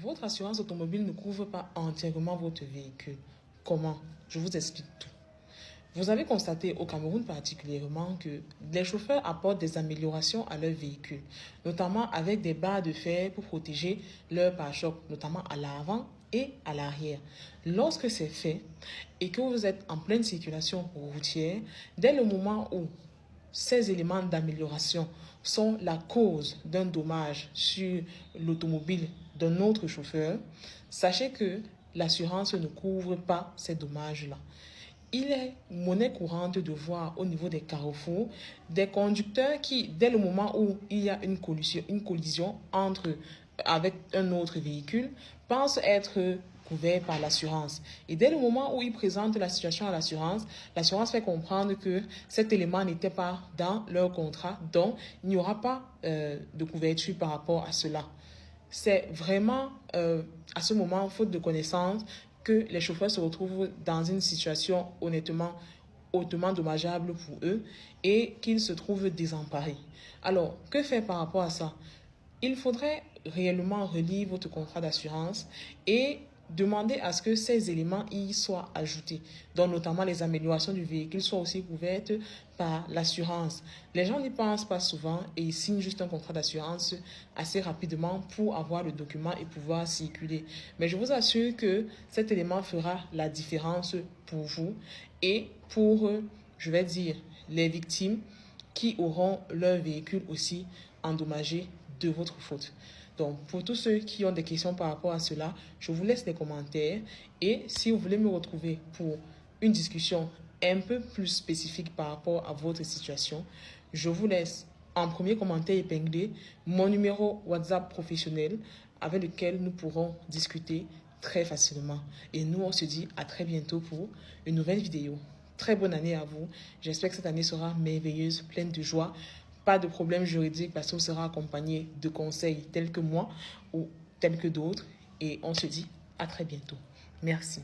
Votre assurance automobile ne couvre pas entièrement votre véhicule. Comment? Je vous explique tout. Vous avez constaté au Cameroun particulièrement que les chauffeurs apportent des améliorations à leur véhicule, notamment avec des barres de fer pour protéger leur pare-choc, notamment à l'avant et à l'arrière. Lorsque c'est fait et que vous êtes en pleine circulation routière, dès le moment où ces éléments d'amélioration sont la cause d'un dommage sur l'automobile d'un autre chauffeur, sachez que l'assurance ne couvre pas ces dommages-là. Il est monnaie courante de voir au niveau des carrefours des conducteurs qui, dès le moment où il y a une collision avec un autre véhicule, pensent être couverts par l'assurance. Et dès le moment où ils présentent la situation à l'assurance fait comprendre que cet élément n'était pas dans leur contrat, donc il n'y aura pas de couverture par rapport à cela. C'est vraiment à ce moment, faute de connaissance, que les chauffeurs se retrouvent dans une situation hautement dommageable pour eux et qu'ils se trouvent désemparés. Alors, que faire par rapport à ça? Il faudrait réellement relire votre contrat d'assurance et demander à ce que ces éléments y soient ajoutés, donc notamment les améliorations du véhicule soient aussi couvertes par l'assurance. Les gens n'y pensent pas souvent et ils signent juste un contrat d'assurance assez rapidement pour avoir le document et pouvoir circuler. Mais je vous assure que cet élément fera la différence pour vous et pour, je vais dire, les victimes qui auront leur véhicule aussi endommagé de votre faute. Donc, pour tous ceux qui ont des questions par rapport à cela, je vous laisse les commentaires. Et si vous voulez me retrouver pour une discussion un peu plus spécifique par rapport à votre situation, je vous laisse en premier commentaire épinglé mon numéro WhatsApp professionnel avec lequel nous pourrons discuter très facilement. Et nous, on se dit à très bientôt pour une nouvelle vidéo. Très bonne année à vous. J'espère que cette année sera merveilleuse, pleine de joie. Pas de problème juridique parce qu'on sera accompagné de conseils tels que moi ou tels que d'autres. Et on se dit à très bientôt. Merci.